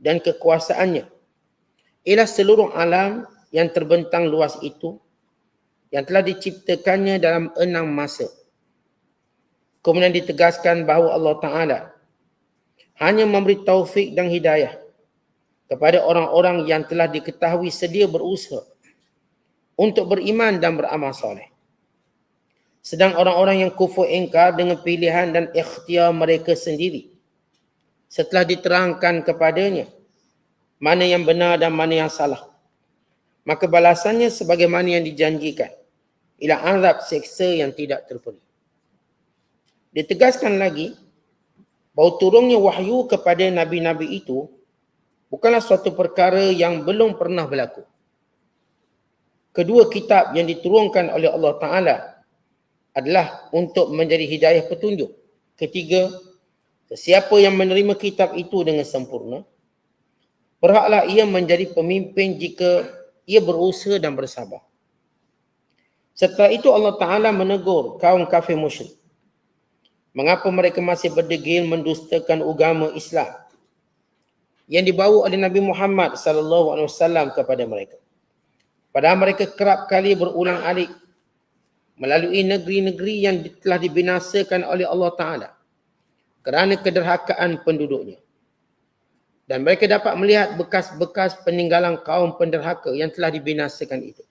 dan kekuasaannya ialah seluruh alam yang terbentang luas itu yang telah diciptakannya dalam 6 masa. Kemudian ditegaskan bahawa Allah Ta'ala hanya memberi taufik dan hidayah kepada orang-orang yang telah diketahui sedia berusaha untuk beriman dan beramal soleh. Sedang orang-orang yang kufur ingkar dengan pilihan dan ikhtiar mereka sendiri setelah diterangkan kepadanya mana yang benar dan mana yang salah, maka balasannya sebagaimana yang dijanjikan, ialah azab seksa yang tidak terperi. Ditegaskan lagi bahawa turunnya wahyu kepada nabi-nabi itu bukanlah suatu perkara yang belum pernah berlaku. Kedua kitab yang diturunkan oleh Allah Ta'ala adalah untuk menjadi hidayah petunjuk. Ketiga, sesiapa yang menerima kitab itu dengan sempurna, berhaklah ia menjadi pemimpin jika ia berusaha dan bersabar. Setelah itu Allah Ta'ala menegur kaum kafir musyrik. Mengapa mereka masih berdegil mendustakan agama Islam yang dibawa oleh Nabi Muhammad SAW kepada mereka. Padahal mereka kerap kali berulang alik melalui negeri-negeri yang telah dibinasakan oleh Allah Ta'ala kerana kederhakaan penduduknya. Dan mereka dapat melihat bekas-bekas peninggalan kaum penderhaka yang telah dibinasakan itu.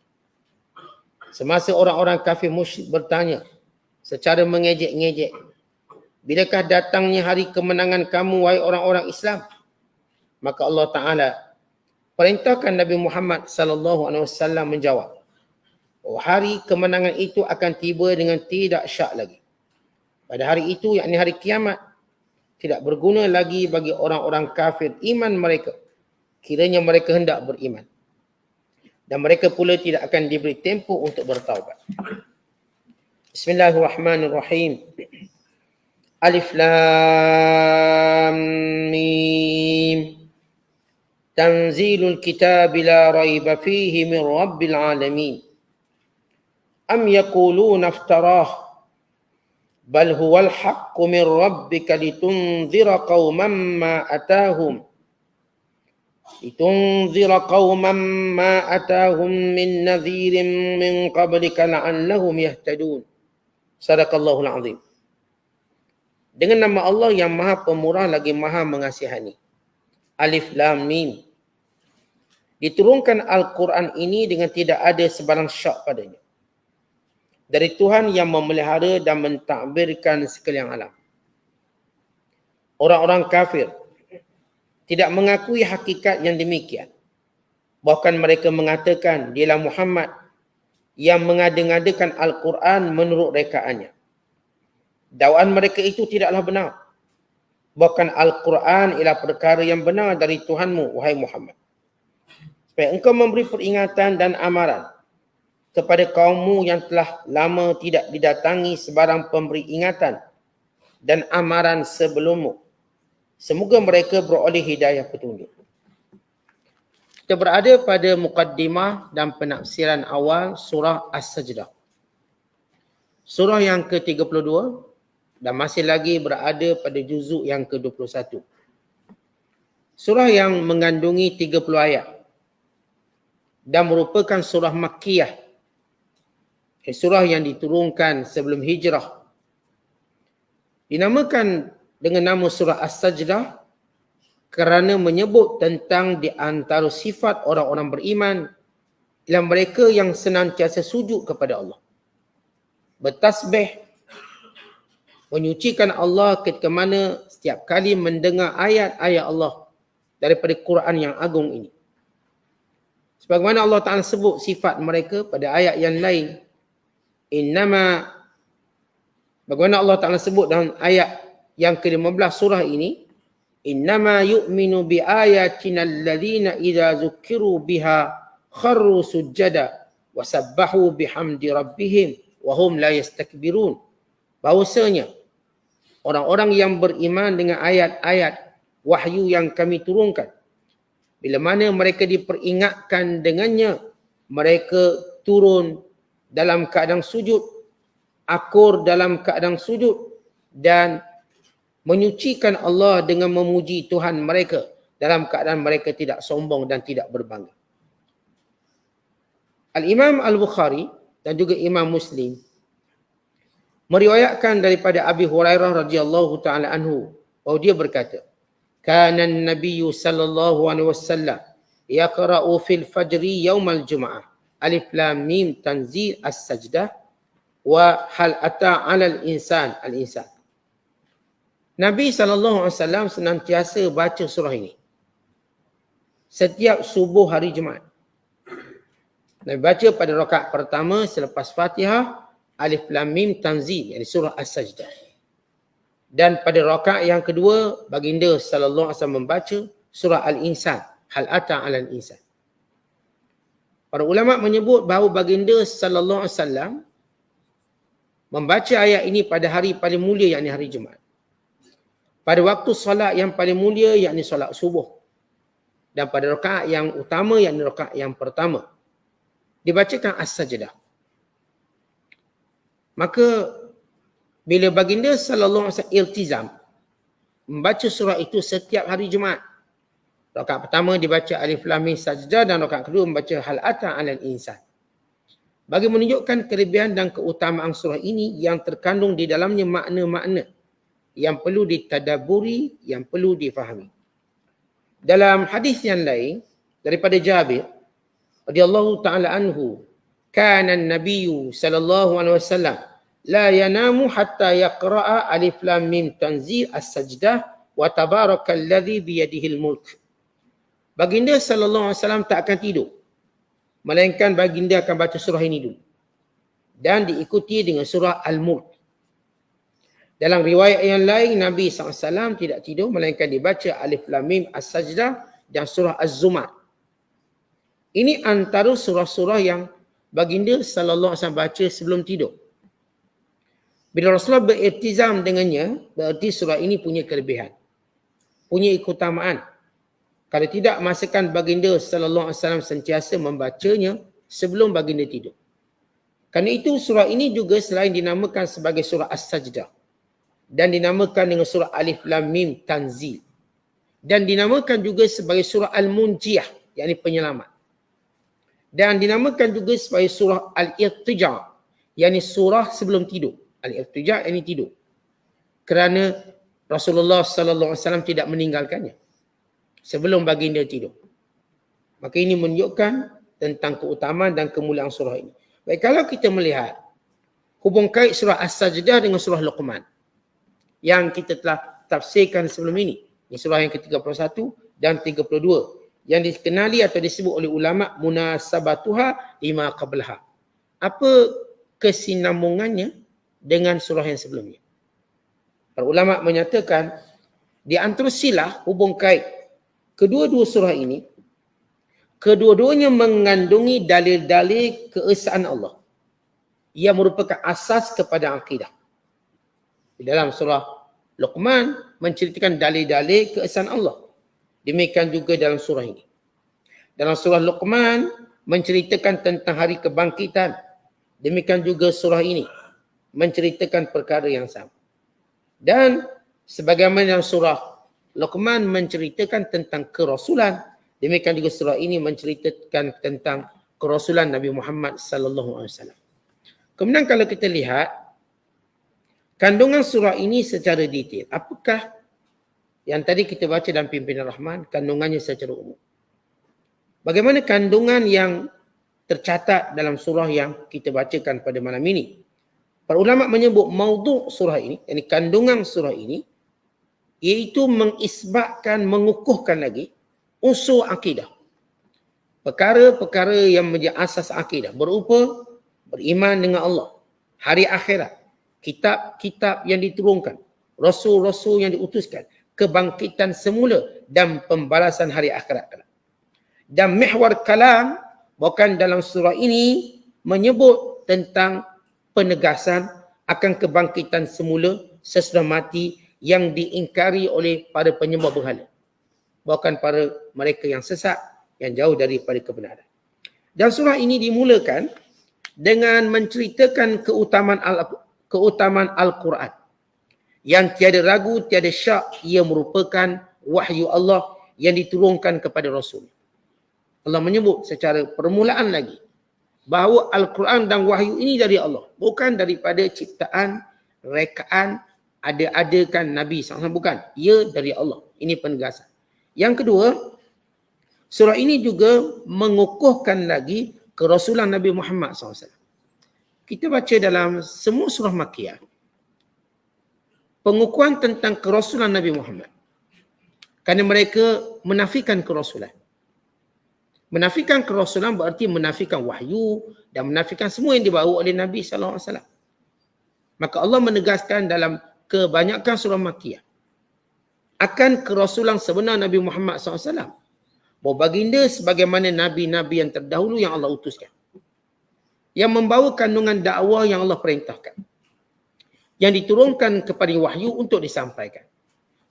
Semasa orang-orang kafir musyrik bertanya secara mengejek-ngejek, bilakah datangnya hari kemenangan kamu, wahai orang-orang Islam? Maka Allah Ta'ala perintahkan Nabi Muhammad SAW menjawab, oh, hari kemenangan itu akan tiba dengan tidak syak lagi. Pada hari itu, yakni hari kiamat, tidak berguna lagi bagi orang-orang kafir iman mereka kiranya mereka hendak beriman. Dan mereka pula tidak akan diberi tempoh untuk bertaubat. Bismillahirrahmanirrahim. Alif Lam Mim. Tanzilul kitab la raiba fihi min rabbil alamin. Am yaquluna iftarah bal huwal haqqu min rabbika litunzira qauman ma atahum min nadhirin min qablika la'annahum yahtadun. Sadaqallahul azim. Dengan nama Allah yang Maha Pemurah lagi Maha Mengasihani. Alif Lam Mim. Diturunkan Al-Quran ini dengan tidak ada sebarang syak padanya. Dari Tuhan yang memelihara dan mentadbirkan sekalian alam. Orang-orang kafir tidak mengakui hakikat yang demikian. Bahkan mereka mengatakan dialah Muhammad yang mengada-ngadakan Al-Quran menurut rekaannya. Dakwaan mereka itu tidaklah benar. Bahkan Al-Quran ialah perkara yang benar dari Tuhanmu, wahai Muhammad. Supaya engkau memberi peringatan dan amaran kepada kaummu yang telah lama tidak didatangi sebarang pemberi ingatan dan amaran sebelummu. Semoga mereka beroleh hidayah petunjuk. Kita berada pada mukaddimah dan penafsiran awal surah As-Sajdah. Surah yang ke-32 dan masih lagi berada pada juzuk yang ke-21. Surah yang mengandungi 30 ayat dan merupakan surah Makkiyah. Surah yang diturunkan sebelum hijrah. Dinamakan dengan nama surah As-Sajdah kerana menyebut tentang di antara sifat orang-orang beriman ialah mereka yang senantiasa sujud kepada Allah, bertasbih, menyucikan Allah ketika mana setiap kali mendengar ayat-ayat Allah daripada Quran yang agung ini. Sebagaimana Allah Ta'ala sebut sifat mereka pada ayat yang lain. Bagaimana Allah Ta'ala sebut dalam ayat yang ke-15 surah ini, innama yu'minu bi ayatina alladhina idza zukiru biha kharru sujada wa sabbahu bihamdi rabbihim wa hum la yastakbirun. Bahwasanya orang-orang yang beriman dengan ayat-ayat wahyu yang kami turunkan, bila mana mereka diperingatkan dengannya, mereka turun dalam keadaan sujud, akur dalam keadaan sujud dan menyucikan Allah dengan memuji Tuhan mereka dalam keadaan mereka tidak sombong dan tidak berbangga. Al-Imam Al-Bukhari dan juga Imam Muslim meriwayatkan daripada Abi Hurairah radhiyallahu taala anhu bahawa dia berkata, "Kana an-nabiy sallallahu alaihi wasallam yaqra'u fil fajri yaumal jum'ah alif lam mim tanzil as-sajdah wa hal ata 'alal insan al-insan." Nabi sallallahu alaihi wasallam senantiasa baca surah ini setiap subuh hari Jumaat. Nabi baca pada rakaat pertama selepas Fatihah Alif Lam Mim Tanzil, iaitu surah As-Sajdah. Dan pada rakaat yang kedua baginda sallallahu alaihi wasallam membaca surah Al-Insan, Hal Ata 'alal Insan. Para ulama menyebut bahawa baginda sallallahu alaihi wasallam membaca ayat ini pada hari paling mulia, yakni hari Jumaat. Pada waktu solat yang paling mulia, yakni solat subuh. Dan pada rakaat yang utama, yakni rakaat yang pertama, dibacakan As-Sajdah. Maka bila baginda sallallahu alaihi wasallam iltizam membaca surah itu setiap hari Jumaat, rakaat pertama dibaca Alif Lam Mim Sajdah dan rakaat kedua membaca Hal Ata 'alal Insan. Bagi menunjukkan kelebihan dan keutamaan surah ini yang terkandung di dalamnya makna-makna yang perlu ditadaburi, yang perlu difahami. Dalam hadis yang lain daripada Jabir radhiyallahu taala anhu, kana an-nabiy sallallahu alaihi wasallam la yanamu hatta yaqra'a alif lam mim tanzil as-sajdah wa tabarakalladzi bi yadihi al-mulk. Baginda sallallahu alaihi wasallam tak akan tidur melainkan baginda akan baca surah ini dulu dan diikuti dengan surah Al-Mulk. Dalam riwayat yang lain, Nabi SAW tidak tidur melainkan dibaca Alif Lam Mim As-Sajdah dan surah Az-Zumar. Ini antara surah-surah yang baginda sallallahu alaihi wasallam baca sebelum tidur. Bila Rasulullah beriltizam dengannya, berarti surah ini punya kelebihan, punya keutamaan. Kalau tidak, masakan baginda sallallahu alaihi wasallam sentiasa membacanya sebelum baginda tidur. Kerana itu surah ini juga selain dinamakan sebagai surah As-Sajdah dan dinamakan dengan surah Alif Lam Mim Tanzil dan dinamakan juga sebagai surah Al-Munjiyah, yakni penyelamat. Dan dinamakan juga sebagai surah Al-Irtija', yakni surah sebelum tidur. Al-Irtija' yakni tidur. Kerana Rasulullah sallallahu alaihi wasallam tidak meninggalkannya sebelum baginda tidur. Maka ini menunjukkan tentang keutamaan dan kemuliaan surah ini. Baik, kalau kita melihat hubung kait surah As-Sajdah dengan surah Luqman yang kita telah tafsirkan sebelum ini. Ini surah yang ke-31 dan 32 yang dikenali atau disebut oleh ulama munasabatuha lima qablaha. Apa kesinambungannya dengan surah yang sebelumnya? Para ulama menyatakan di antara silah hubung kait kedua-dua surah ini, kedua-duanya mengandungi dalil-dalil keesaan Allah yang merupakan asas kepada akidah. Di dalam surah Luqman menceritakan dalil-dalil keesaan Allah. Demikian juga dalam surah ini. Dalam surah Luqman menceritakan tentang hari kebangkitan. Demikian juga surah ini menceritakan perkara yang sama. Dan sebagaimana dalam surah Luqman menceritakan tentang kerasulan, demikian juga surah ini menceritakan tentang kerasulan Nabi Muhammad sallallahu alaihi wasallam. Kemudian kalau kita lihat kandungan surah ini secara detail, apakah yang tadi kita baca dalam Pimpinan Rahman, kandungannya secara umum. Bagaimana kandungan yang tercatat dalam surah yang kita bacakan pada malam ini? Para ulama menyebut maudhu' surah ini, yakni kandungan surah ini, iaitu mengisbatkan, mengukuhkan lagi unsur akidah. Perkara-perkara yang menjadi asas akidah berupa beriman dengan Allah, hari akhirat, kitab-kitab yang diturunkan, rasul-rasul yang diutuskan, kebangkitan semula dan pembalasan hari akhirat kelak. Dan mihwar kalam bukan dalam surah ini menyebut tentang penegasan akan kebangkitan semula sesudah mati yang diingkari oleh para penyembah berhala. Bukan para mereka yang sesat, yang jauh daripada kebenaran. Dan surah ini dimulakan dengan menceritakan keutamaan Al-Quran. Yang tiada ragu, tiada syak, ia merupakan wahyu Allah yang diturunkan kepada Rasul. Allah menyebut secara permulaan lagi bahawa Al-Quran dan wahyu ini dari Allah. Bukan daripada ciptaan, rekaan, ada-adakan Nabi SAW. Bukan. Ia dari Allah. Ini penegasan. Yang kedua, surah ini juga mengukuhkan lagi kerasulan Nabi Muhammad SAW. Kita baca dalam semua surah Makkiyah, pengukuhan tentang kerasulan Nabi Muhammad. Kerana mereka menafikan kerasulan. Menafikan kerasulan berarti menafikan wahyu dan menafikan semua yang dibawa oleh Nabi SAW. Maka Allah menegaskan dalam kebanyakan surah Makkiyah akan kerasulan sebenar Nabi Muhammad SAW. Bahawa baginda sebagaimana Nabi-Nabi yang terdahulu yang Allah utuskan. Yang membawa kandungan dakwah yang Allah perintahkan. Yang diturunkan kepada wahyu untuk disampaikan.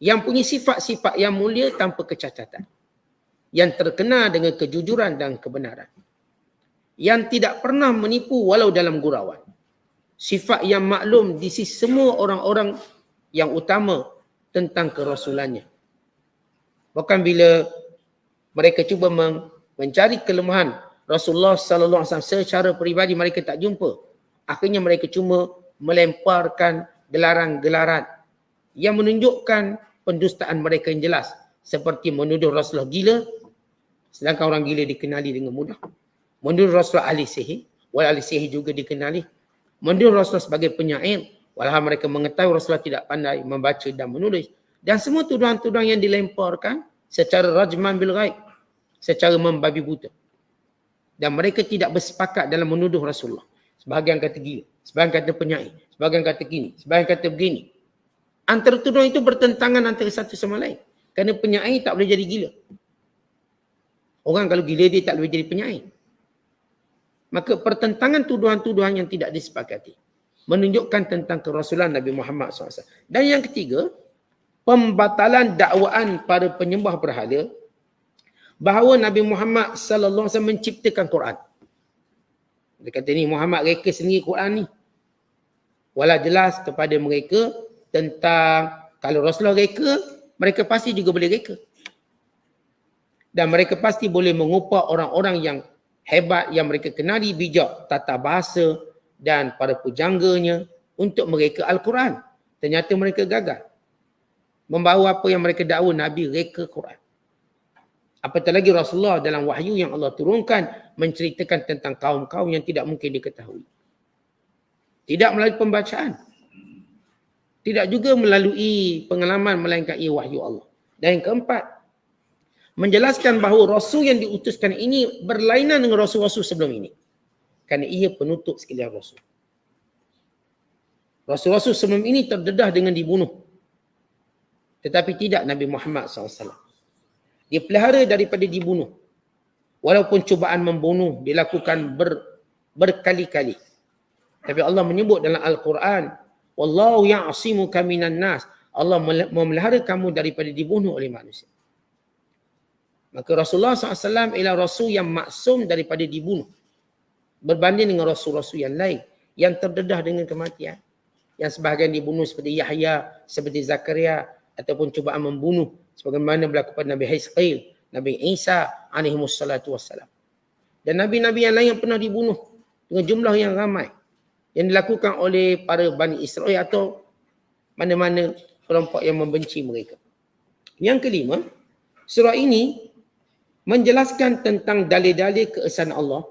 Yang punya sifat-sifat yang mulia tanpa kecacatan. Yang terkenal dengan kejujuran dan kebenaran. Yang tidak pernah menipu walau dalam gurauan. Sifat yang maklum di sisi semua orang-orang yang utama tentang kerasulannya. Bahkan bila mereka cuba mencari kelemahan Rasulullah sallallahu alaihi wasallam secara peribadi, mereka tak jumpa. Akhirnya mereka cuma melemparkan gelaran-gelaran yang menunjukkan pendustaan mereka yang jelas. Seperti menuduh Rasulullah gila, sedangkan orang gila dikenali dengan mudah. Menuduh Rasulullah ahli sihir, walau ahli sihir juga dikenali. Menuduh Rasulullah sebagai penyair, walau mereka mengetahui Rasulullah tidak pandai membaca dan menulis. Dan semua tuduhan-tuduhan yang dilemparkan secara rajman bil ghaib, secara membabi buta. Dan mereka tidak bersepakat dalam menuduh Rasulullah. Sebahagian kata gila, sebahagian kata penyair, sebahagian kata gini, sebahagian kata begini. Antara tuduhan itu bertentangan antara satu sama lain. Kerana penyair tak boleh jadi gila. Orang kalau gila dia tak boleh jadi penyair. Maka pertentangan tuduhan-tuduhan yang tidak disepakati menunjukkan tentang kerasulan Nabi Muhammad SAW. Dan yang ketiga, pembatalan dakwaan para penyembah berhala bahawa Nabi Muhammad sallallahu alaihi wasallam menciptakan Quran. Dia kata ni Muhammad reka sendiri Quran ni. Walau jelas kepada mereka tentang kalau Rasulullah reka, mereka pasti juga boleh reka. Dan mereka pasti boleh mengupah orang-orang yang hebat yang mereka kenali bijak tata bahasa dan para pujangganya untuk mereka Al-Quran. Ternyata mereka gagal. Membawa apa yang mereka dakwa Nabi reka Quran. Apatah lagi Rasulullah dalam wahyu yang Allah turunkan menceritakan tentang kaum-kaum yang tidak mungkin diketahui. Tidak melalui pembacaan. Tidak juga melalui pengalaman melainkan ia wahyu Allah. Dan yang keempat, menjelaskan bahawa Rasul yang diutuskan ini berlainan dengan Rasul-Rasul sebelum ini. Kerana ia penutup sekalian Rasul. Rasul-Rasul sebelum ini terdedah dengan dibunuh. Tetapi tidak Nabi Muhammad SAW. Dia pelihara daripada dibunuh. Walaupun cubaan membunuh dilakukan berkali-kali. Tapi Allah menyebut dalam Al-Quran, Wallahu ya'asimuka minan nas. Allah memelihara kamu daripada dibunuh oleh manusia. Maka Rasulullah SAW ialah Rasul yang maksum daripada dibunuh. Berbanding dengan Rasul-Rasul yang lain. Yang terdedah dengan kematian. Yang sebahagian dibunuh seperti Yahya, seperti Zakaria. Ataupun cubaan membunuh. Sebagaimana berlaku pada Nabi Hizqil, Nabi Isa alaihimussalatu wassalam. Dan Nabi-Nabi yang lain yang pernah dibunuh. Dengan jumlah yang ramai. Yang dilakukan oleh para Bani Israel atau mana-mana kelompok yang membenci mereka. Yang kelima, surah ini menjelaskan tentang dalil-dalil keesaan Allah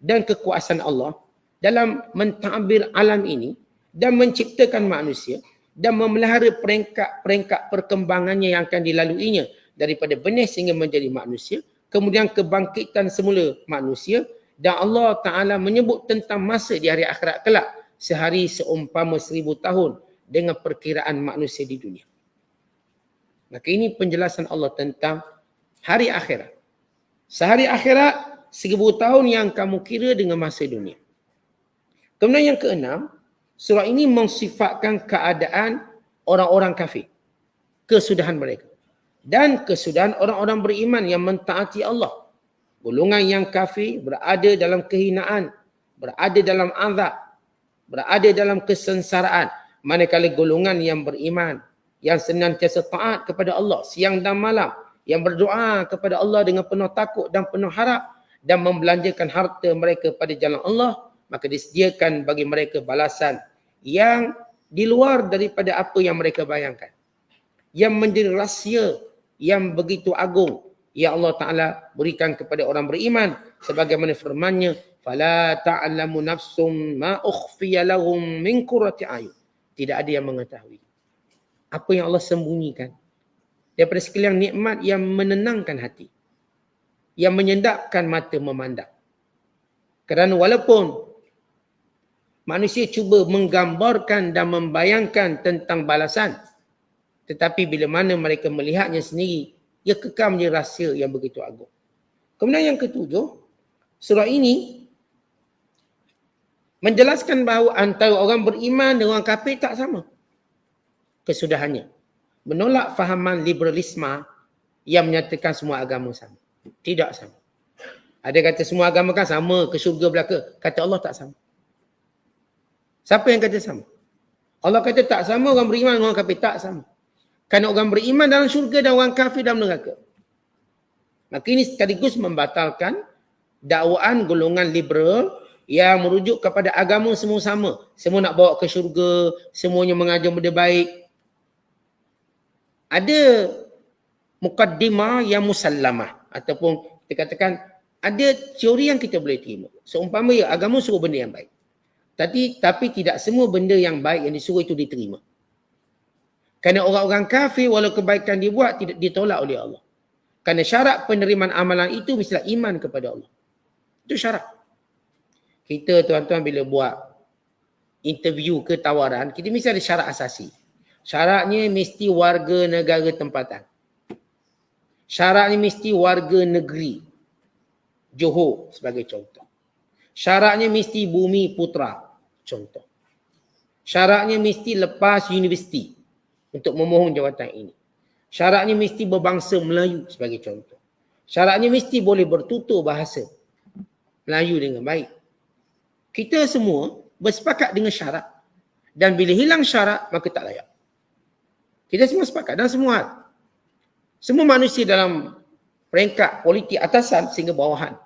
dan kekuasaan Allah dalam mentadbir alam ini dan menciptakan manusia dan memelihara peringkat-peringkat perkembangannya yang akan dilaluinya daripada benih sehingga menjadi manusia, kemudian kebangkitan semula manusia, dan Allah Ta'ala menyebut tentang masa di hari akhirat kelak sehari seumpama 1000 tahun dengan perkiraan manusia di dunia. Maka ini penjelasan Allah tentang hari akhirat. Sehari akhirat 1000 tahun yang kamu kira dengan masa dunia. Kemudian yang keenam, surah ini mensifatkan keadaan orang-orang kafir. Kesudahan mereka. Dan kesudahan orang-orang beriman yang mentaati Allah. Golongan yang kafir berada dalam kehinaan. Berada dalam azab. Berada dalam kesengsaraan. Manakala golongan yang beriman. Yang senantiasa taat kepada Allah siang dan malam. yang berdoa kepada Allah dengan penuh takut dan penuh harap dan membelanjakan harta mereka pada jalan Allah, maka disediakan bagi mereka balasan yang di luar daripada apa yang mereka bayangkan, yang menjadi rahsia yang begitu agung yang Allah Ta'ala berikan kepada orang beriman sebagaimana firman-Nya, fala ta'lamu nafsum ma ukhfiya lahum min qurrati ayun. Tidak ada yang mengetahui apa yang Allah sembunyikan daripada sekalian nikmat yang menenangkan hati, yang menyendapkan mata memandang. Kerana walaupun manusia cuba menggambarkan dan membayangkan tentang balasan, tetapi bila mana mereka melihatnya sendiri, ia kekal menjadi rahsia yang begitu agung. Kemudian yang ketujuh, surah ini menjelaskan bahawa antara orang beriman dengan orang kafir tak sama kesudahannya. Menolak fahaman liberalisme yang menyatakan semua agama sama. Tidak sama. Ada kata semua agama kan sama, ke syurga belaka. Kata Allah tak sama. Siapa yang kata sama? Allah kata tak sama, orang beriman dengan orang kafir tak sama. Kerana orang beriman dalam syurga dan orang kafir dalam neraka. Maka ini sekaligus membatalkan dakwaan golongan liberal yang merujuk kepada agama semua sama. Semua nak bawa ke syurga, semuanya mengajar benda baik. Ada mukaddimah yang musallamah ataupun kita katakan ada teori yang kita boleh terima. Seumpama ya agama suruh benda yang baik. Tapi tidak semua benda yang baik yang disuruh itu diterima. Kerana orang-orang kafir walau kebaikan dia buat tidak ditolak oleh Allah. Kerana syarat penerimaan amalan itu mestilah iman kepada Allah. Itu syarat. Kita tuan-tuan bila buat interview ke tawaran, kita mesti ada syarat asasi. Syaratnya mesti warga negara tempatan. Syaratnya mesti warga negeri. Johor sebagai contoh. Syaratnya mesti bumi putra. Contoh. Syaratnya mesti lepas universiti untuk memohon jawatan ini. Syaratnya mesti berbangsa Melayu sebagai contoh. Syaratnya mesti boleh bertutur bahasa Melayu dengan baik. Kita semua bersepakat dengan syarat. Dan bila hilang syarat, maka tak layak. Kita semua sepakat dalam semua hal. Semua manusia dalam peringkat politik atasan sehingga bawahan.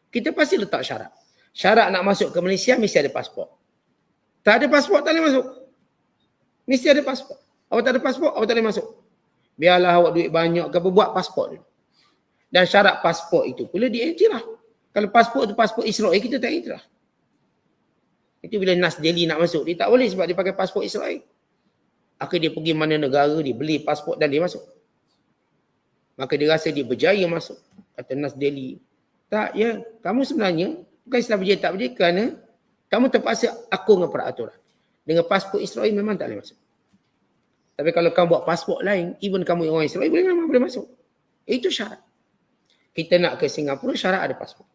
Kita pasti letak syarat. Syarat nak masuk ke Malaysia mesti ada pasport. Tak ada pasport tak boleh masuk. Mesti ada pasport. Awak tak ada pasport, awak tak boleh masuk. Biarlah awak duit banyak ke apa, buat pasport dulu. Dan syarat pasport itu pula diiktiraf. Kalau pasport itu pasport Israel, kita tak iktiraf. Itu bila Nas Delhi nak masuk, dia tak boleh sebab dia pakai pasport Israel. Akhirnya dia pergi mana negara, dia beli pasport dan dia masuk. Maka dia rasa dia berjaya masuk. Kata Nas Delhi. Tak, ya. Kamu sebenarnya bukan istilah berjaya tak berjaya kerana kamu terpaksa akur dengan peraturan. Dengan pasport Israel memang tak boleh masuk. Tapi kalau kamu buat pasport lain, even kamu orang Israel, memang boleh masuk. Itu syarat. Kita nak ke Singapura, syarat ada pasport.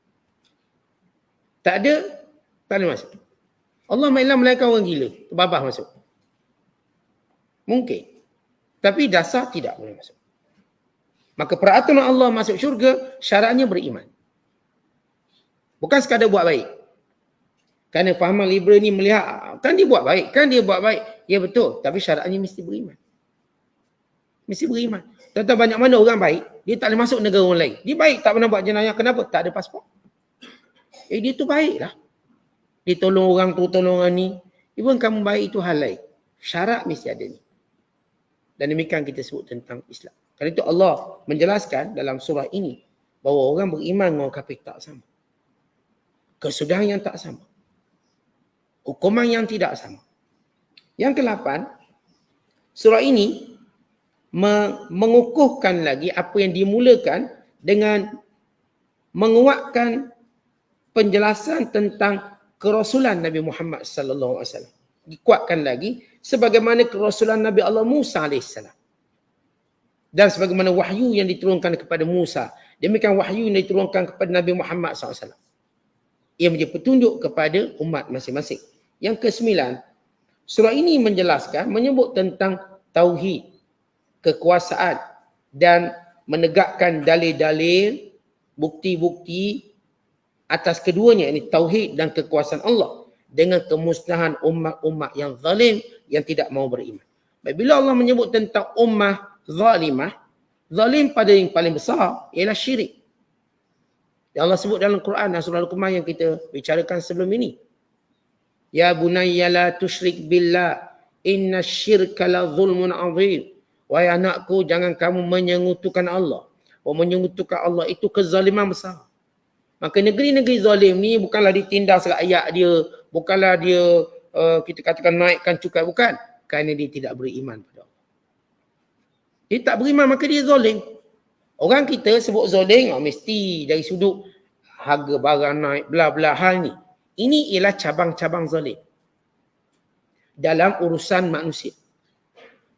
Tak ada, tak boleh masuk. Allah ma'ilah melainkan orang gila, terbabah masuk. Mungkin. Tapi dasar tidak boleh masuk. Maka peraturan Allah masuk syurga, syaratnya beriman. Bukan sekadar buat baik. Kerana fahaman liberal ni melihat, kan dia buat baik, Ya betul, tapi syaratnya mesti beriman. Mesti beriman. Tentu banyak mana orang baik, dia tak boleh masuk negara orang lain. Dia baik, tak pernah buat jenayah. Kenapa? Tak ada pasport. Dia tu baiklah. Dia tolong orang tu, tolong orang ni. Even kamu baik itu hal lain. Syarat mesti ada ni. Dan demikian kita sebut tentang Islam. Kerana itu Allah menjelaskan dalam surah ini bahawa orang beriman dengan orang kafir tak sama. Kesudahan yang tak sama. Hukuman yang tidak sama. Yang ke-8, surah ini mengukuhkan lagi apa yang dimulakan dengan menguatkan penjelasan tentang kerasulan Nabi Muhammad sallallahu alaihi wasallam. Dikuatkan lagi sebagaimana kerasulan Nabi Allah Musa alaihissalam. Dan sebagaimana wahyu yang diturunkan kepada Musa, demikian wahyu yang diturunkan kepada Nabi Muhammad SAW. Ia menjadi petunjuk kepada umat masing-masing. Yang ke-9, surah ini menjelaskan, menyebut tentang tauhid, kekuasaan dan menegakkan dalil-dalil, bukti-bukti atas keduanya, ini tauhid dan kekuasaan Allah dengan kemusnahan umat-umat yang zalim yang tidak mau beriman. Bila Allah menyebut tentang ummah zalimah, Zalim pada yang paling besar ialah syirik. Yang Allah sebut dalam Quran dan surah Luqman yang kita bicarakan sebelum ini. Ya bunayya la tusyrik billah inna syirka la zulmun azim. Wahai anakku, jangan kamu menyekutukan Allah. Menyekutukan Allah itu kezaliman besar. Maka negeri-negeri zalim ni bukanlah ditindas rakyat dia, bukanlah dia kita katakan naikkan cukai, bukan. Kerana dia tidak beriman pada Allah. Dia tak beriman maka dia zalim. Orang kita sebut zalim mesti dari sudut harga barang naik, bla-bla hal ni. Ini ialah cabang-cabang zalim dalam urusan manusia.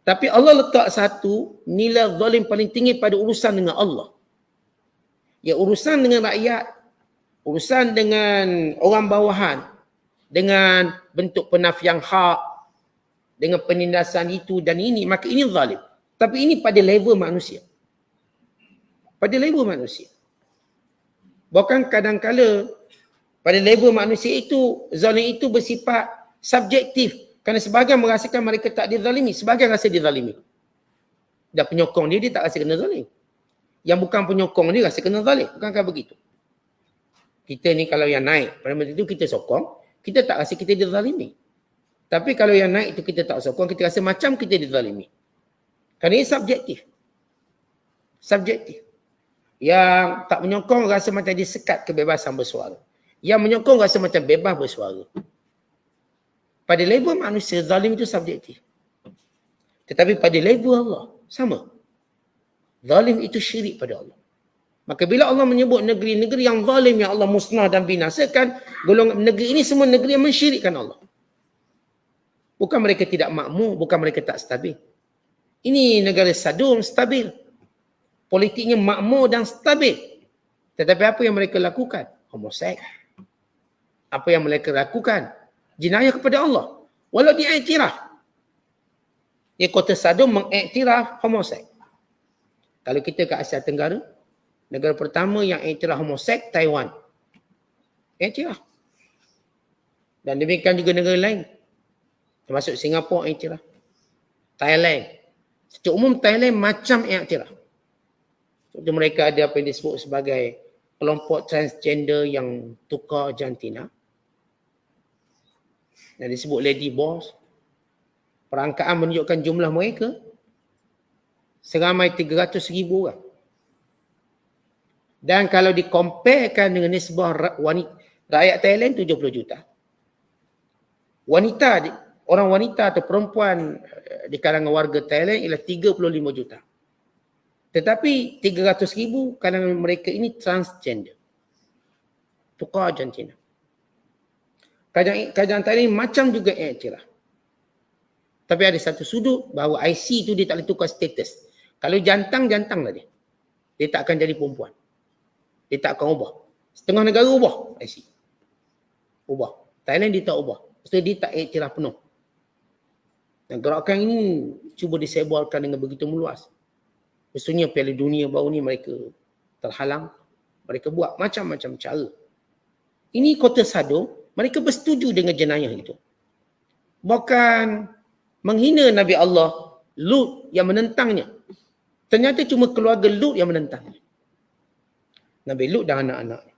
Tapi Allah letak satu nilai zalim paling tinggi pada urusan dengan Allah. Ya, urusan dengan rakyat, urusan dengan orang bawahan, dengan bentuk penafian hak, dengan penindasan itu dan ini, maka ini zalim. Tapi ini pada level manusia. Pada level manusia. Bahkan kadang-kala pada level manusia itu, zalim itu bersifat subjektif. Kerana sebahagian merasakan mereka tak dizalimi, sebahagian rasa dizalimi. Dan penyokong dia tak rasa kena zalim. Yang bukan penyokong dia rasa kena zalim. Bukankah begitu? Kita ni kalau yang naik, pada masa itu kita sokong, kita tak rasa kita dizalimi. Tapi kalau yang naik itu kita tak sokong, kita rasa macam kita dizalimi. Kerana ini subjektif. Subjektif. Yang tak menyokong rasa macam disekat kebebasan bersuara. Yang menyokong rasa macam bebas bersuara. Pada level manusia, zalim itu subjektif. Tetapi pada level Allah, sama. Zalim itu syirik pada Allah. Maka bila Allah menyebut negeri-negeri yang zalim yang Allah musnah dan binasakan, golongan negeri ini semua negeri yang mensyirikkan Allah. Bukan mereka tidak makmur, bukan mereka tak stabil. Ini negara Sadum stabil. Politiknya makmur dan stabil. Tetapi apa yang mereka lakukan? Homoseks. Apa yang mereka lakukan? Jenayah kepada Allah. Walau dia iktiraf. Dia kota Sadum mengiktiraf homoseks. Kalau kita ke Asia Tenggara, negara pertama yang iktiraf homoseks, Taiwan. Iktiraf. Dan demikian juga negara lain. Termasuk Singapura iktiraf. Thailand. Secara umum Thailand macam iktiraf. Jadi mereka ada apa yang disebut sebagai kelompok transgender yang tukar jantina. Dan disebut lady boss. Perangkaan menunjukkan jumlah mereka seramai 300,000 orang. Dan kalau dikomparekan dengan nisbah rakyat Thailand 70 juta. Orang wanita atau perempuan di kalangan warga Thailand ialah 35 juta. Tetapi 300,000 kalangan mereka ini transgender. Tukar jantina. Kajian Thailand ini macam juga iktiraf. Tapi ada satu sudut bahawa IC itu dia tak boleh tukar status. Kalau jantan, jantan lah dia. Dia tak akan jadi perempuan. Dia tak akan ubah. Setengah negara ubah IC. Ubah. Thailand dia tak ubah. Maksudnya dia tak iktiraf penuh. Dan gerakan ini cuba disebarkan dengan begitu meluas. Maksudnya Piala Dunia baru ni mereka terhalang. Mereka buat macam-macam cara. Ini kota Sadum, mereka bersetuju dengan jenayah itu. Bahkan menghina Nabi Allah, Lut yang menentangnya. Ternyata cuma keluarga Lut yang menentangnya. Nabi Lut dan anak-anaknya.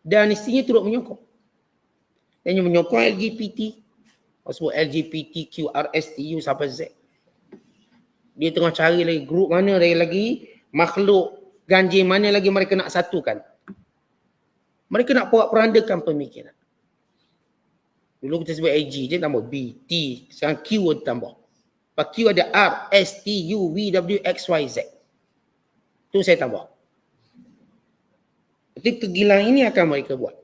Dan istrinya turut menyokong. Dan yang menyokong LGBT. Maksud LGBTQRSTU sampai Z. Dia tengah cari lagi grup mana lagi makhluk ganjil mana lagi mereka nak satukan. Mereka nak porak-porandakan pemikiran. Dulu kita sebut AG, dia tambah B, T, sekarang Q tambah. Lepas Q ada R, S, T, U, V, W, X, Y, Z. Itu saya tambah. Jadi kegilaan ini akan mereka buat.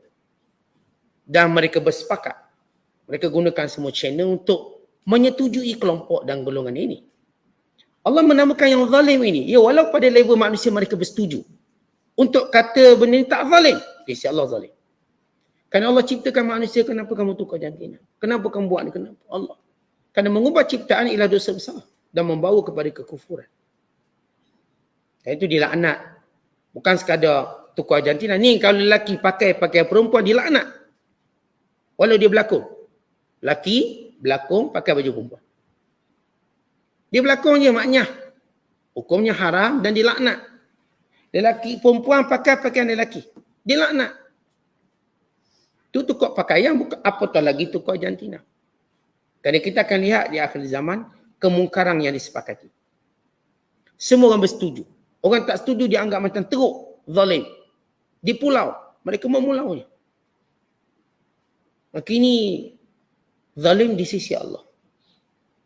Dan mereka bersepakat. Mereka gunakan semua channel untuk menyetujui kelompok dan golongan ini. Allah menamakan yang zalim ini. Ya, walau pada level manusia mereka bersetuju. Untuk kata benda ini tak zalim. Si Allah zalim. Kerana Allah ciptakan manusia, kenapa kamu tukar jantina? Kenapa kamu buat ni? Kenapa? Allah. Kerana mengubah ciptaan ialah dosa besar. Dan membawa kepada kekufuran. Dan itu dilaknat. Bukan sekadar tukar jantina. Ni kalau lelaki pakai perempuan, dilaknat. Walau dia berlakon. Lelaki berlakon pakai baju perempuan. Dia berlakon je maknya. Hukumnya haram dan dilaknat. Lelaki, perempuan pakai pakaian lelaki, dilaknat. Itu tukar pakaian, bukan apatah lagi tukar jantina. Kerana kita akan lihat di akhir zaman, kemungkaran yang disepakati. Semua orang bersetuju. Orang tak setuju dianggap macam teruk, zalim. Di pulau, mereka memulaunya. Maka ini zalim di sisi Allah.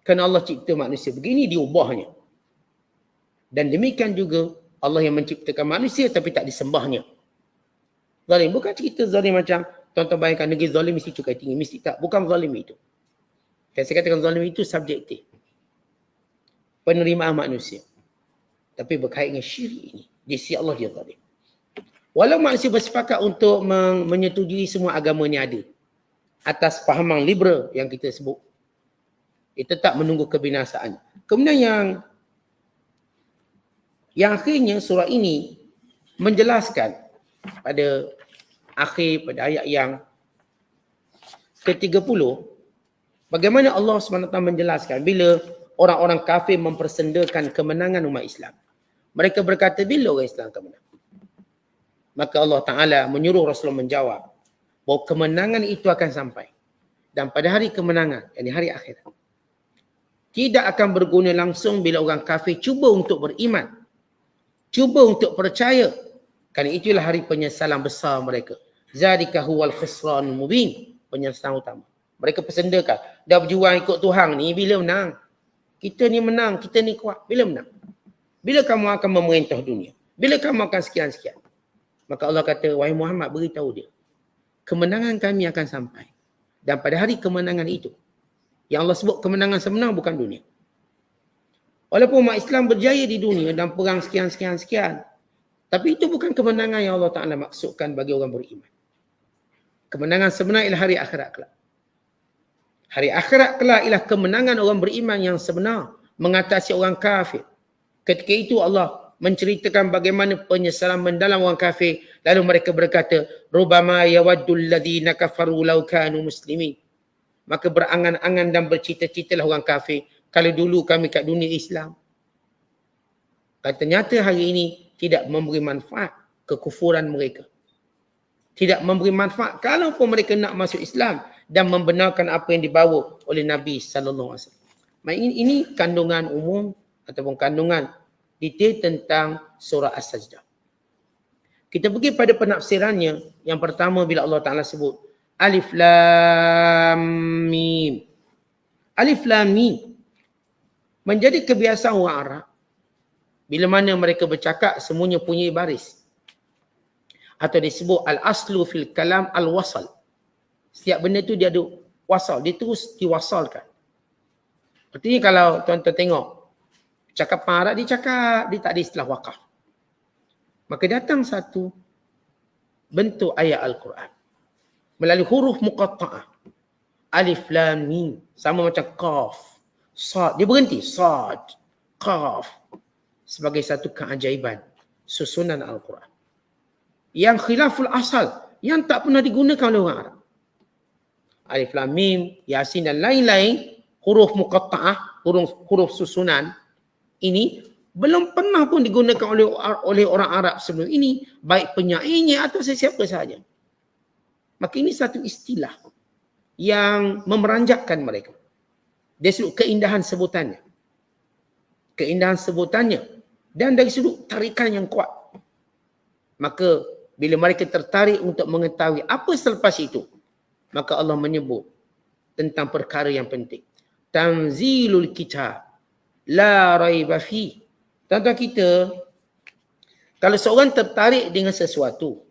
Kerana Allah cipta manusia begini, diubahnya. Dan demikian juga Allah yang menciptakan manusia tapi tak disembahnya. Zalim. Bukan cerita zalim macam tuan-tuan bayangkan negeri zalim mesti cukai tinggi. Mesti tak. Bukan zalim itu. Saya katakan zalim itu subjektif. Penerimaan manusia. Tapi berkait dengan syirik ini. Di sisi Allah dia zalim. Walau manusia bersepakat untuk menyetujui semua agama ni ada. Atas fahaman liberal yang kita sebut. Itu tak menunggu kebinasaan. Kemudian yang akhirnya surah ini menjelaskan pada ayat yang ke-30 bagaimana Allah SWT menjelaskan bila orang-orang kafir mempersendakan kemenangan umat Islam. Mereka berkata bila orang Islam akan menang? Maka Allah Ta'ala menyuruh Rasulullah menjawab bahawa kemenangan itu akan sampai. Dan pada hari kemenangan, yakni hari akhirat, tidak akan berguna langsung bila orang kafir cuba untuk beriman. Cuba untuk percaya. Kerana itulah hari penyesalan besar mereka. Zalika huwal khusranul mubin. Penyesalan utama. Mereka persendakan. Dah berjuang ikut Tuhan ni bila menang? Kita ni menang. Kita ni kuat. Bila menang? Bila kamu akan memerintah dunia? Bila kamu akan sekian-sekian? Maka Allah kata, wahai Muhammad, beritahu dia. Kemenangan kami akan sampai. Dan pada hari kemenangan itu, yang Allah sebut kemenangan sebenar bukan dunia. Walaupun umat Islam berjaya di dunia dan perang sekian. Tapi itu bukan kemenangan yang Allah Ta'ala maksudkan bagi orang beriman. Kemenangan sebenar ialah hari akhirat kelak. Hari akhirat kelak ialah kemenangan orang beriman yang sebenar. Mengatasi orang kafir. Ketika itu Allah menceritakan bagaimana penyesalan mendalam orang kafir. Lalu mereka berkata, Rubama yawaddul ladhina kafaru law kanu muslimin. Maka berangan-angan dan bercita-citalah orang kafir. Kalau dulu kami kat dunia Islam. Dan ternyata hari ini tidak memberi manfaat kekufuran mereka. Tidak memberi manfaat kalau pun mereka nak masuk Islam dan membenarkan apa yang dibawa oleh Nabi sallallahu alaihi wasallam. Ini kandungan umum ataupun kandungan detail tentang surah As-Sajdah. Kita pergi pada penafsirannya. Yang pertama bila Allah Ta'ala sebut Alif Lam Mim. Alif Lam Mim menjadi kebiasaan orang Arab. Bila mana mereka bercakap, semuanya punya baris. Atau disebut al-aslu fil kalam al-wasal. Setiap benda tu dia ada wasal. Dia terus diwasalkan. Artinya kalau tuan-tuan tengok, cakapan Arab dia cakap, dia tak ada istilah wakaf. Maka datang satu bentuk ayat Al-Quran. Melalui huruf muqatta'ah. Alif, Lam, Mim. Sama macam Qaf. Sad, dia berhenti. Sad, Qaf. Sebagai satu keajaiban susunan Al-Quran. Yang khilaful asal. Yang tak pernah digunakan oleh orang Arab. Alif, Lam, Mim, Yasin dan lain-lain. Huruf muqatta'ah, huruf susunan. Ini belum pernah pun digunakan oleh orang Arab sebelum ini. Baik penyairnya atau sesiapa sahaja. Maka ini satu istilah yang memeranjakkan mereka. Dari sudut keindahan sebutannya. Keindahan sebutannya. Dan dari sudut tarikan yang kuat. Maka bila mereka tertarik untuk mengetahui apa selepas itu. Maka Allah menyebut tentang perkara yang penting. Tanzilul kitab. La raiba fi. Tuan-tuan kita, kalau seorang tertarik dengan sesuatu,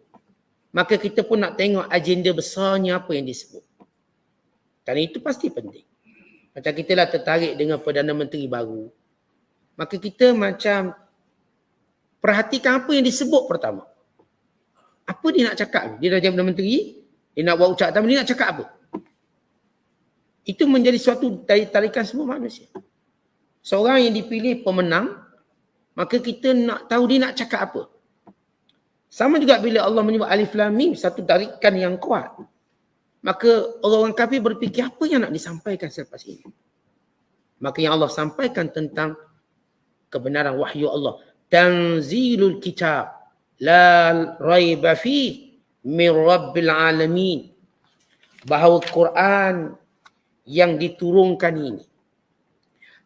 maka kita pun nak tengok agenda besarnya apa yang disebut. Kerana itu pasti penting. Macam kita lah tertarik dengan Perdana Menteri baru. Maka kita macam perhatikan apa yang disebut pertama. Apa dia nak cakap? Dia dah jadi Perdana Menteri, dia nak buat ucapan, dia nak cakap apa? Itu menjadi suatu tarikan semua manusia. Seorang yang dipilih pemenang, maka kita nak tahu dia nak cakap apa. Sama juga bila Allah menyebut Alif Lam Mim, satu tarikan yang kuat. Maka orang-orang kafir berfikir apa yang nak disampaikan selepas ini. Maka yang Allah sampaikan tentang kebenaran wahyu Allah. Tanzilul kitab la raiba fi min rabbil alamin. Bahawa Quran yang diturunkan ini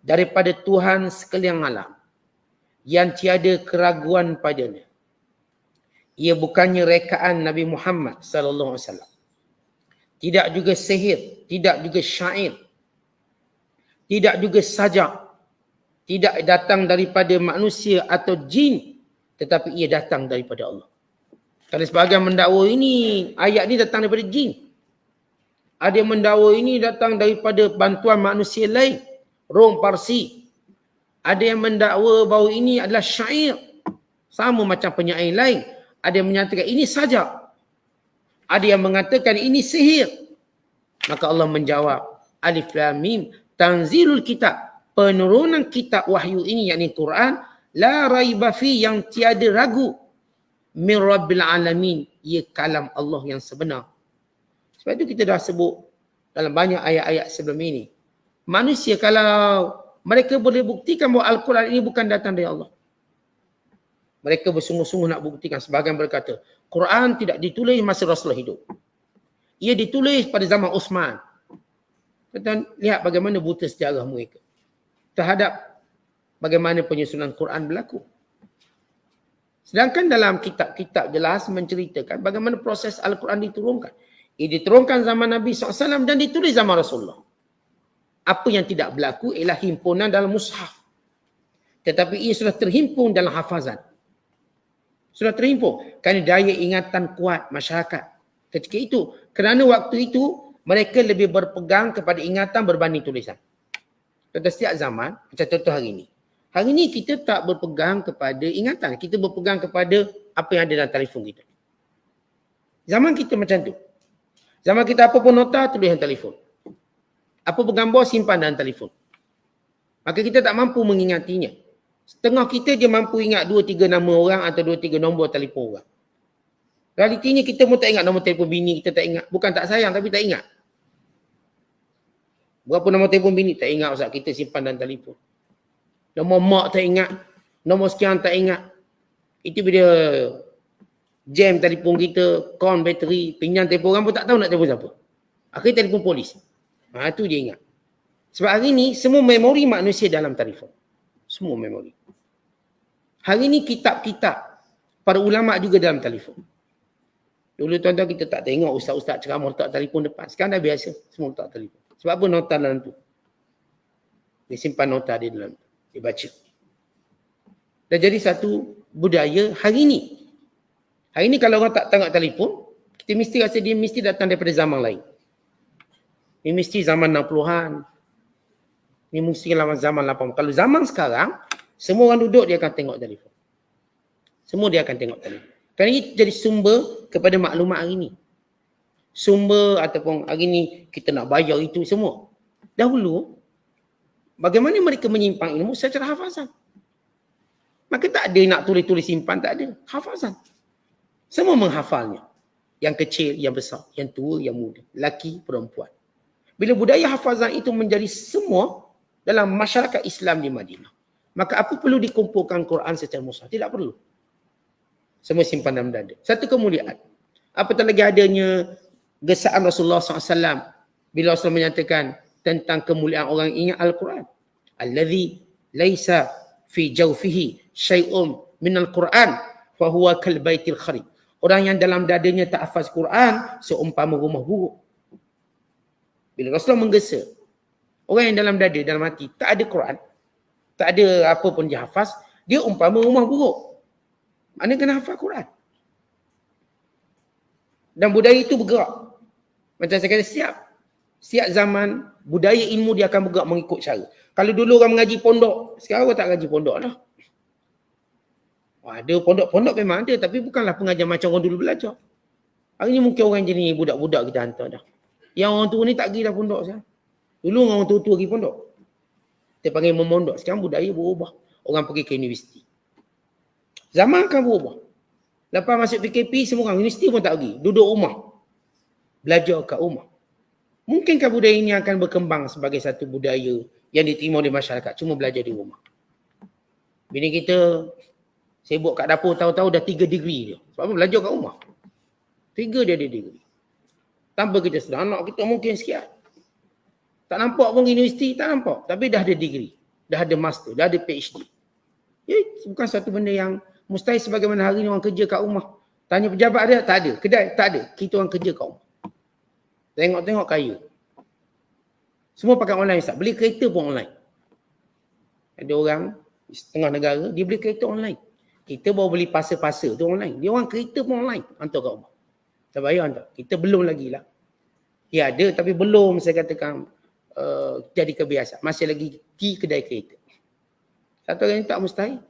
daripada Tuhan sekalian alam yang tiada keraguan padanya. Ia bukannya rekaan Nabi Muhammad sallallahu alaihi wasallam. Tidak juga sihir, tidak juga syair, tidak juga sajak, tidak datang daripada manusia atau jin, tetapi ia datang daripada Allah. Kalau sebahagian mendakwa ini, ayat ini datang daripada jin. Ada yang mendakwa ini datang daripada bantuan manusia lain, Rom Parsi. Ada yang mendakwa bahawa ini adalah syair, sama macam penyair lain. Ada yang menyatakan ini sajak. Ada yang mengatakan ini sihir. Maka Allah menjawab, Alif Lam Mim, tanzilul kitab, penurunan kitab wahyu ini yakni Quran, la raiba fi, yang tiada ragu, min rabbil alamin, ia kalam Allah yang sebenar. Sebab itu kita dah sebut dalam banyak ayat-ayat sebelum ini. Manusia kalau mereka boleh buktikan bahawa Al-Quran ini bukan datang dari Allah, mereka bersungguh-sungguh nak buktikan. Sebahagian berkata, Quran tidak ditulis masa Rasulullah hidup. Ia ditulis pada zaman Uthman. Kita lihat bagaimana buta sejarah mereka terhadap bagaimana penyusunan Quran berlaku. Sedangkan dalam kitab-kitab jelas menceritakan bagaimana proses Al-Quran diturunkan. Ia diturunkan zaman Nabi SAW dan ditulis zaman Rasulullah. Apa yang tidak berlaku ialah himpunan dalam mushaf. Tetapi ia sudah terhimpun dalam hafazan. Sudah terhimpun. Kerana daya ingatan kuat masyarakat ketika itu. Kerana waktu itu mereka lebih berpegang kepada ingatan berbanding tulisan. Pada setiap zaman, macam contoh hari ini. Hari ini kita tak berpegang kepada ingatan. Kita berpegang kepada apa yang ada dalam telefon kita. Zaman kita macam tu. Zaman kita apa pun nota, tulis dalam telefon. Apa pun gambar, simpan dalam telefon. Maka kita tak mampu mengingatinya. Setengah kita dia mampu ingat 2-3 nama orang atau 2-3 nombor telefon orang. Realitinya kita pun tak ingat nombor telefon bini, kita tak ingat. Bukan tak sayang tapi tak ingat. Berapa nombor telefon bini tak ingat, Ustaz, kita simpan dalam telefon. Nombor mak tak ingat, nombor sekian tak ingat. Itu bila jam telefon kita, kon bateri, pinjam telefon orang pun tak tahu nak telefon siapa. Akhirnya telefon polis. Itu dia ingat. Sebab hari ni semua memori manusia dalam telefon. Semua memori. Hari ini kitab-kitab para ulama juga dalam telefon. Dulu tuan-tuan kita tak tengok ustaz-ustaz ceramah letak telefon depan. Sekarang dah biasa semua letak telefon. Sebab apa? Nota dalam tu. Dia simpan nota dia dalam tu. Dia baca. Dah jadi satu budaya hari ini. Hari ini kalau orang tak tengok telefon, kita mesti rasa dia mesti datang daripada zaman lain. Ini mesti zaman 60-an. Ini mesti zaman 80. Kalau zaman sekarang, semua orang duduk dia akan tengok telefon. Semua dia akan tengok telefon. Kerana ini jadi sumber kepada maklumat hari ini. Sumber ataupun hari ini kita nak bayar itu semua. Dahulu, bagaimana mereka menyimpang ilmu secara hafazan. Maka tak ada nak tulis-tulis simpan, tak ada. Hafazan. Semua menghafalnya. Yang kecil, yang besar, yang tua, yang muda. Laki, perempuan. Bila budaya hafazan itu menjadi semua dalam masyarakat Islam di Madinah, maka apa perlu dikumpulkan Quran secara mushaf? Tidak perlu. Semua simpan dalam dada. Satu kemuliaan. Apatah lagi adanya gesaan Rasulullah SAW bila Rasulullah menyatakan tentang kemuliaan orang ingat Al-Quran. Alladhi laisa fi jawfihi syai'un minal Quran fahuwa kal baitil kharib. Orang yang dalam dadanya tak hafaz Quran seumpama rumah buruk. Bila Rasulullah menggesa orang yang dalam dada, dalam hati tak ada Quran, tak ada apa pun dia hafaz, dia umpama rumah buruk. Maknanya kena hafaz Quran. Dan budaya itu bergerak. Macam saya kata, siap zaman budaya ilmu dia akan bergerak mengikut cara. Kalau dulu orang mengaji pondok, sekarang orang tak mengaji pondok lah. Ada pondok-pondok memang ada, tapi bukanlah pengajian macam orang dulu belajar. Hari ni mungkin orang jenis budak-budak kita hantar dah. Yang orang tua ni tak pergi dah pondok sekarang. Dulu orang tua-tua pergi pondok. Kita panggil memondok. Sekarang budaya berubah. Orang pergi ke universiti. Zaman akan berubah. Lepas masuk PKP, semua orang universiti pun tak pergi. Duduk rumah. Belajar kat rumah. Mungkinkah budaya ini akan berkembang sebagai satu budaya yang diterima oleh masyarakat? Cuma belajar di rumah. Bini kita sibuk kat dapur, tahu-tahu dah 3 degree dia. Sebab apa? Belajar kat rumah. 3 dia ada degree. Tanpa kita sedar, anak kita mungkin sekian. Tak nampak pun universiti, tak nampak. Tapi dah ada degree. Dah ada master, dah ada PhD. Ya, bukan satu benda yang mustahil sebagaimana hari ni orang kerja kat rumah. Tanya pejabat dia, tak ada. Kedai, tak ada. Kita orang kerja kat rumah. Tengok-tengok kaya. Semua pakai online, Ustaz. Beli kereta pun online. Ada orang di setengah negara, dia beli kereta online. Kita baru beli pasa-pasa tu online. Dia orang kereta pun online. Hantar kat rumah. Tak bayar hantar. Kita belum lagi lah. Ya ada, tapi belum saya katakan jadi kebiasaan. Masih lagi di kedai kereta. Satu hari ni tak mustahil.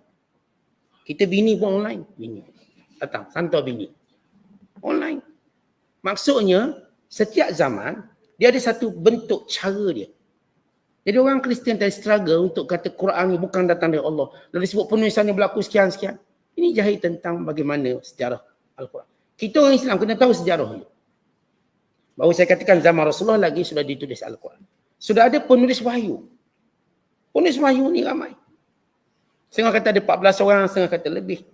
Kita bini pun online. Bini. Datang, hantar bini. Online. Maksudnya, setiap zaman, dia ada satu bentuk cara dia. Jadi orang Kristian tadi struggle untuk kata Quran ni bukan datang dari Allah. Lalu disebut penulisannya berlaku sekian-sekian. Ini jahil tentang bagaimana sejarah Al-Quran. Kita orang Islam kena tahu sejarah ni. Baru saya katakan zaman Rasulullah lagi sudah ditulis Al-Quran. Sudah ada penulis wahyu. Penulis wahyu ni ramai. Setengah kata ada 14 orang, setengah kata lebih.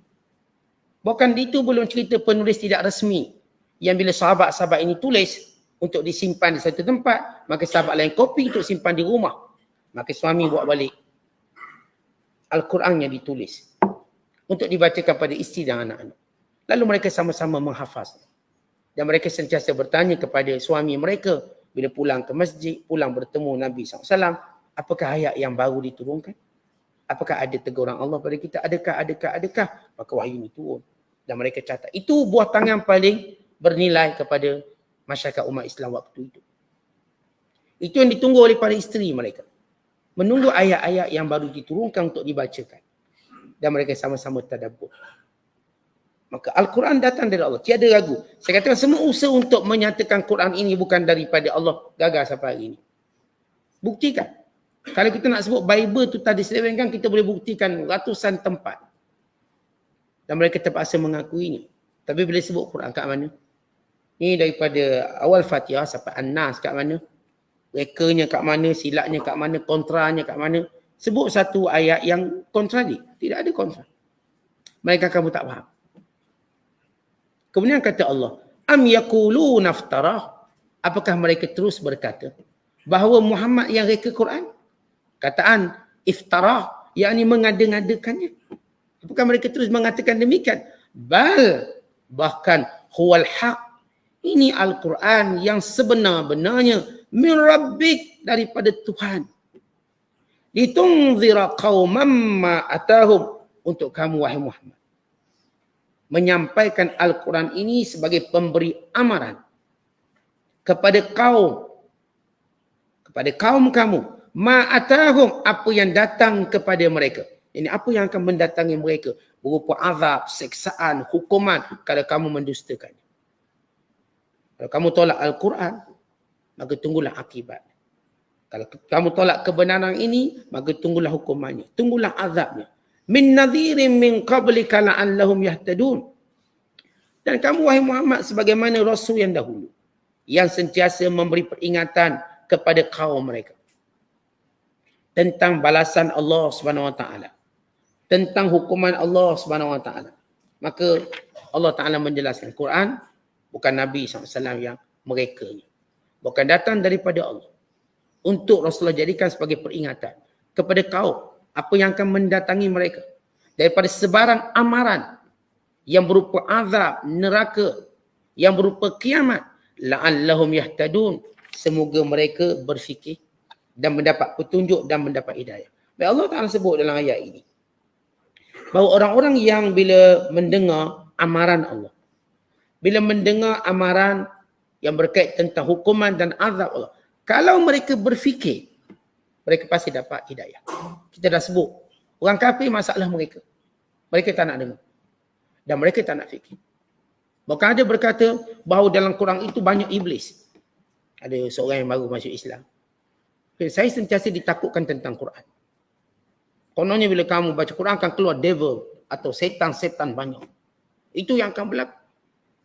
Bahkan itu belum cerita penulis tidak resmi. Yang bila sahabat-sahabat ini tulis untuk disimpan di satu tempat, maka sahabat lain kopi untuk simpan di rumah. Maka suami buat balik Al-Quran yang ditulis untuk dibacakan pada isteri dan anak-anak. Lalu mereka sama-sama menghafaz. Dan mereka sentiasa bertanya kepada suami mereka bila pulang ke masjid, pulang bertemu Nabi SAW, apakah ayat yang baru diturunkan? Apakah ada teguran Allah pada kita? Adakah? Maka wahyu ini turun. Dan mereka catat. Itu buah tangan paling bernilai kepada masyarakat umat Islam waktu itu. Itu yang ditunggu oleh para isteri mereka. Menunggu ayat-ayat yang baru diturunkan untuk dibacakan. Dan mereka sama-sama tadabbur. Maka Al-Quran datang dari Allah. Tiada ragu. Saya katakan semua usaha untuk menyatakan Quran ini bukan daripada Allah gagal sampai hari ini. Buktikan. Kalau kita nak sebut Bible tu tadi selewengkan, kita boleh buktikan ratusan tempat. Dan mereka terpaksa mengakuinya. Tapi bila sebut Quran kat mana? Ini daripada awal Fatihah sampai An-Nas kat mana? Rekanya kat mana? Silatnya kat mana? Kontranya kat mana? Sebut satu ayat yang kontradik. Tidak ada kontra. Mereka kamu tak faham. Kemudian kata Allah, am yaquluna naftarah? Apakah mereka terus berkata bahawa Muhammad yang reka Quran? Kataan iftarah, yakni mengada-ngadakannya. Apakah mereka terus mengatakan demikian? Bahkan huwal haq. Ini Al-Quran yang sebenar-benarnya min rabbik, daripada Tuhan. Litunzira qauman ma atahum, untuk kamu wahai Muhammad. Menyampaikan Al-Quran ini sebagai pemberi amaran kepada kaum kamu, ma'atahum, apa yang datang kepada mereka. Ini apa yang akan mendatangi mereka berupa azab, seksaan, hukuman kalau kamu mendustakan. Kalau kamu tolak Al-Quran, maka tunggulah akibat. Kalau kamu tolak kebenaran ini, maka tunggulah hukumannya, tunggulah azabnya. Min nadhirin min qablika la'allahum yahtadun. Dan kamu wahai Muhammad sebagaimana Rasul yang dahulu, yang sentiasa memberi peringatan kepada kaum mereka tentang balasan Allah SWT, tentang hukuman Allah SWT. Maka Allah Ta'ala menjelaskan Quran bukan Nabi SAW yang merekanya. Bukan datang daripada Allah. Untuk Rasulullah jadikan sebagai peringatan kepada kaum apa yang akan mendatangi mereka daripada sebarang amaran yang berupa azab, neraka, yang berupa kiamat. La'allahum yahtadun. Semoga mereka berfikir dan mendapat petunjuk dan mendapat hidayah. Baik, Allah Ta'ala sebut dalam ayat ini bahawa orang-orang yang bila mendengar amaran Allah, bila mendengar amaran yang berkait tentang hukuman dan azab Allah, kalau mereka berfikir, mereka pasti dapat hidayah. Kita dah sebut, orang kafir masalah mereka. Mereka tak nak dengar. Dan mereka tak nak fikir. Bahkan ada berkata bahawa dalam Quran itu banyak iblis. Ada seorang yang baru masuk Islam. Saya sentiasa ditakutkan tentang Quran. Kononnya bila kamu baca Quran akan keluar devil atau setan-setan banyak. Itu yang akan berlaku.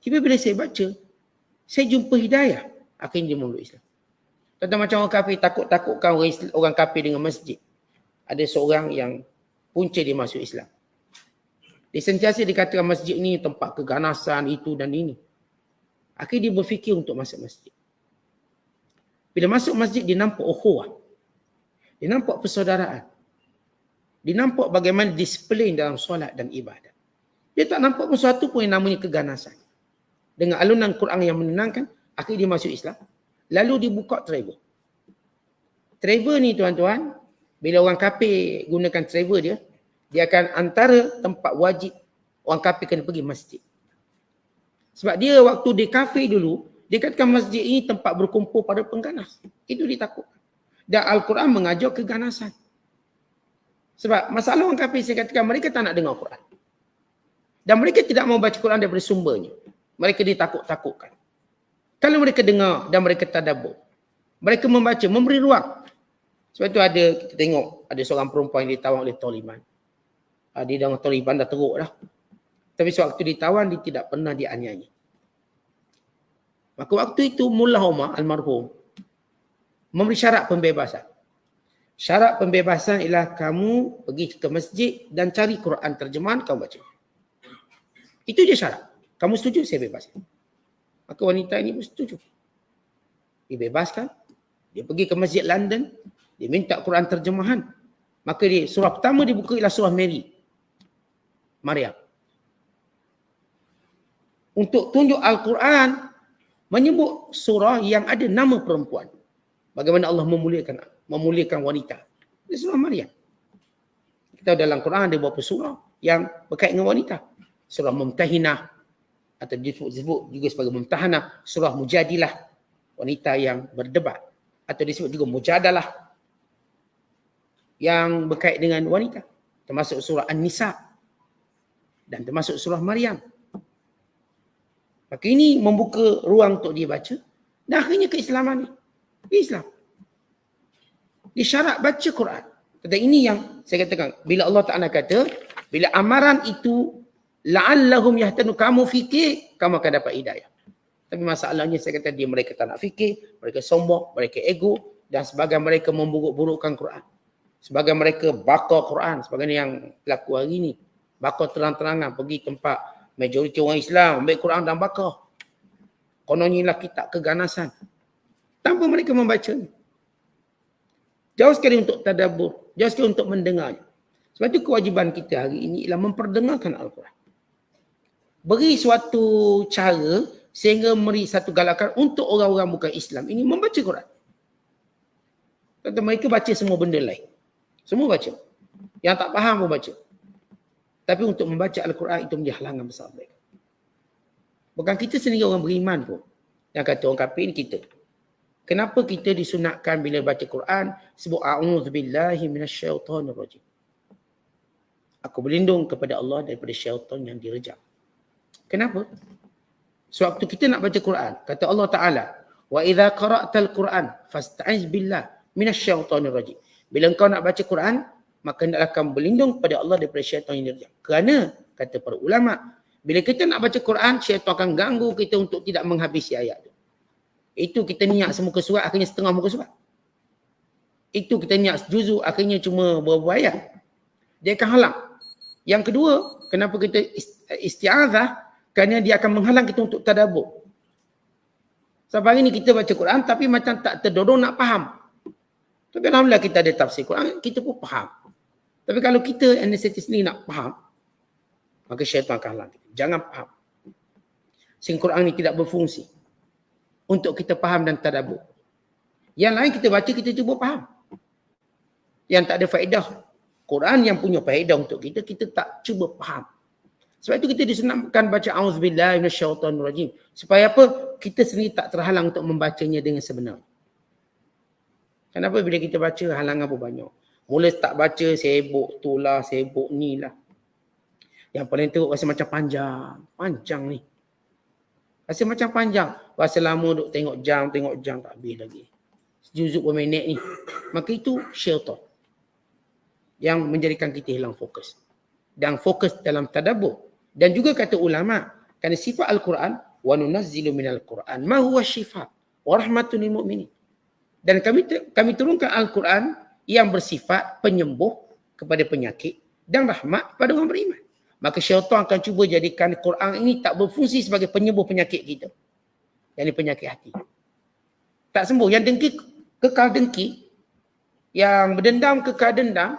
Tapi bila saya baca, saya jumpa hidayah. Akhirnya dia memeluk Islam. Contoh macam orang kafir takut-takutkan orang kafir dengan masjid. Ada seorang yang punca dia masuk Islam. Dia sentiasa dikatakan masjid ni tempat keganasan itu dan ini. Akhirnya dia berfikir untuk masuk masjid. Bila masuk masjid dia nampak ukhuwah. Dia nampak persaudaraan. Dia nampak bagaimana disiplin dalam solat dan ibadat. Dia tak nampak sesuatu pun yang namanya keganasan. Dengan alunan Quran yang menenangkan, akhirnya dia masuk Islam. Lalu dia buka travel. Travel ni tuan-tuan, bila orang kafir gunakan travel dia akan antara tempat wajib orang kafir kena pergi masjid. Sebab dia waktu dia kafir dulu, dia katakan masjid ini tempat berkumpul pada pengganas. Itu dia takut. Dan Al-Quran mengajar keganasan. Sebab masalah orang kafir, saya katakan mereka tak nak dengar Quran. Dan mereka tidak mau baca Quran daripada sumbernya. Mereka ditakut-takutkan. Kalau mereka dengar dan mereka tadabbur, mereka membaca, memberi ruang. Sebab itu kita tengok ada seorang perempuan yang ditawan oleh Taliban. Dia dengan Taliban dah teruk dah. Tapi sewaktu ditawan, dia tidak pernah dianiaya. Maka waktu itu Mullah Omar almarhum memberi syarat pembebasan. Syarat pembebasan ialah kamu pergi ke masjid dan cari Quran terjemahan kamu baca. Itu je syarat. Kamu setuju saya bebaskan. Maka wanita ini pun setuju. Dibebaskan. Dia pergi ke masjid London. Dia minta Quran terjemahan. Maka surah pertama dibuka ialah surah Maryam. Untuk tunjuk Al-Quran menyebut surah yang ada nama perempuan. Bagaimana Allah memuliakan wanita. Ini surah Maryam. Kita dalam Quran ada beberapa surah yang berkait dengan wanita. Surah Mumtahinah atau disebut juga sebagai Mumtahanah, surah Mujadilah, wanita yang berdebat, atau disebut juga Mujadalah yang berkait dengan wanita, termasuk surah An-Nisa dan termasuk surah Maryam. Maka ini membuka ruang untuk dia baca dan akhirnya keislaman ni. Islam. Dia syarat baca Quran. Tetapi ini yang saya katakan, bila Allah Ta'ala kata, bila amaran itu la'allahum yahtanu, kamu fikir kamu akan dapat hidayah. Tapi masalahnya saya kata mereka tak nak fikir, mereka sombong, mereka ego, dan sebagian mereka memburuk-burukkan Quran. Sebagian mereka bakar Quran, sebagian yang berlaku hari ini. Bakar terang-terangan, pergi tempat majoriti orang Islam, ambil Quran dan bakar. Kononnya lah kitab keganasan. Tanpa mereka membacanya. Jauh sekali untuk tadabbur, jauh sekali untuk mendengarnya. Sebab itu kewajiban kita hari ini ialah memperdengarkan Al-Quran. Beri suatu cara sehingga memberi satu galakan untuk orang-orang bukan Islam ini membaca Quran. Kata mereka baca semua benda lain. Semua baca. Yang tak faham pun baca. Tapi untuk membaca Al-Quran itu menjadi halangan besar mereka. Bukan kita sendiri orang beriman pun. Yang kata orang kafir ini kita. Kenapa kita disunatkan bila baca Quran sebut a'udzubillahi minasyaitonirrajim. Aku berlindung kepada Allah daripada syaitan yang direjam. Kenapa? Sewaktu kita nak baca Quran, kata Allah Ta'ala, wa idza qara'tal Quran fasta'iz billah minasyaitonirrajim. Bila engkau nak baca Quran, maka hendaklah kamu berlindung kepada Allah daripada syaitan yang direjam. Kerana kata para ulama, bila kita nak baca Quran, syaitan akan ganggu kita untuk tidak menghabisi ayat itu. Itu kita niat semuka surat, akhirnya setengah muka surat. Itu kita niat juzuk, akhirnya cuma beberapa ayat. Dia akan halang. Yang kedua, kenapa kita isti'adzah? Kerana dia akan menghalang kita untuk tadabbur. Sebab hari ini kita baca Quran tapi macam tak terdorong nak faham. Tapi alhamdulillah kita ada tafsir Quran, kita pun faham. Tapi kalau kita anesthetis ni nak faham, maka syaitan akan halang kita. Jangan faham. Sehingga Quran ni tidak berfungsi untuk kita faham dan tadabbur. Yang lain kita baca, kita cuba faham. Yang tak ada faedah. Quran yang punya faedah untuk kita, kita tak cuba faham. Sebab itu kita disunatkan baca auzubillahi minasyaitonirrajim. Supaya apa? Kita sendiri tak terhalang untuk membacanya dengan sebenar. Kenapa bila kita baca halangan pun banyak. Mula tak baca sibuk tu lah, sibuk ni lah. Yang paling teruk rasa macam panjang. Panjang ni. Rasa macam panjang. Rasa lama duk tengok jam tak habis lagi. Juzuk per minit ni. Maka itu syaitan yang menjadikan kita hilang fokus. Dan fokus dalam tadabbur. Dan juga kata ulama, kerana sifat Al-Quran, wa nunazzilu minal Quran ma huwa syifa wa rahmatun lil mu'minin. Dan kami turunkan Al-Quran yang bersifat penyembuh kepada penyakit dan rahmat pada orang beriman. Maka syaitan akan cuba jadikan Quran ini tak berfungsi sebagai penyembuh penyakit kita. Yang ini penyakit hati. Tak sembuh. Yang dengki, kekal dengki. Yang berdendam, kekal dendam.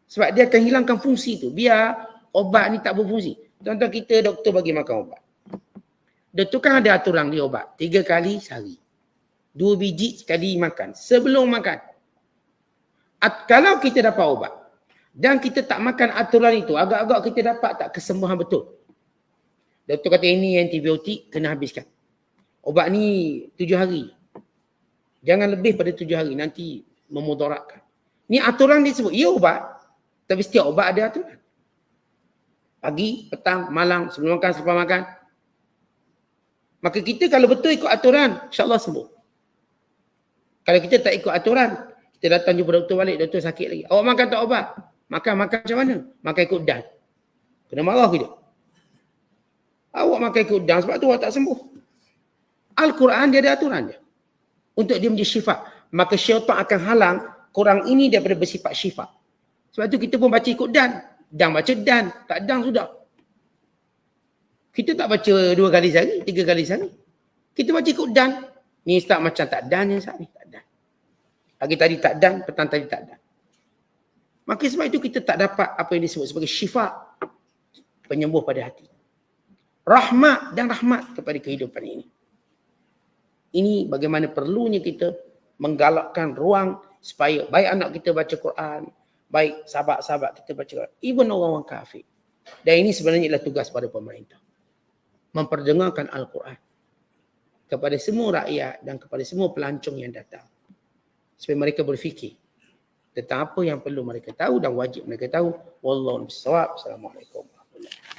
Sebab dia akan hilangkan fungsi tu. Biar obat ni tak berfungsi. Contoh kita doktor bagi makan obat. Doktor kan ada aturan di obat. 3 kali sehari. 2 biji sekali makan. Sebelum makan. Kalau kita dapat obat. Dan kita tak makan aturan itu. Agak-agak kita dapat tak kesembuhan betul. Doktor kata ini antibiotik kena habiskan. Obat ni 7 hari. Jangan lebih pada 7 hari. Nanti memudaratkan. Ni aturan disebut. Ya obat. Tapi setiap obat ada aturan. Pagi, petang, malam, sebelum makan, selepas makan. Maka kita kalau betul ikut aturan, insyaAllah sembuh. Kalau kita tak ikut aturan, kita datang jumpa doktor balik, doktor sakit lagi. Awak makan tak obat? Makan macam mana? Makan ikut dan. Kena marah kita. Awak makan ikut dan sebab tu awak tak sembuh. Al-Quran dia ada aturan dia. Untuk dia menjadi syifa. Maka syaitan akan halang Quran ini daripada bersifat syifa. Sebab tu kita pun baca ikut dan. Dan baca dan. Tak dan sudah. Kita tak baca 2 kali sehari, 3 kali sehari. Kita baca ikut dan. Ni start macam tak dan yang saat ni. Tak dan. Pagi tadi tak dan, petang tadi tak dan. Maka sebab itu kita tak dapat apa yang disebut sebagai syifa. Penyembuh pada hati. Rahmat dan rahmat kepada kehidupan ini. Ini bagaimana perlunya kita menggalakkan ruang supaya baik anak kita baca Quran, baik sahabat-sahabat kita baca Quran, even orang-orang kafir. Dan ini sebenarnya adalah tugas pada pemerintah. Memperdengarkan Al-Quran kepada semua rakyat dan kepada semua pelancong yang datang. Supaya mereka berfikir tentang apa yang perlu mereka tahu dan wajib mereka tahu. Wallahu a'lam bishawab. Assalamualaikum warahmatullahi wabarakatuh.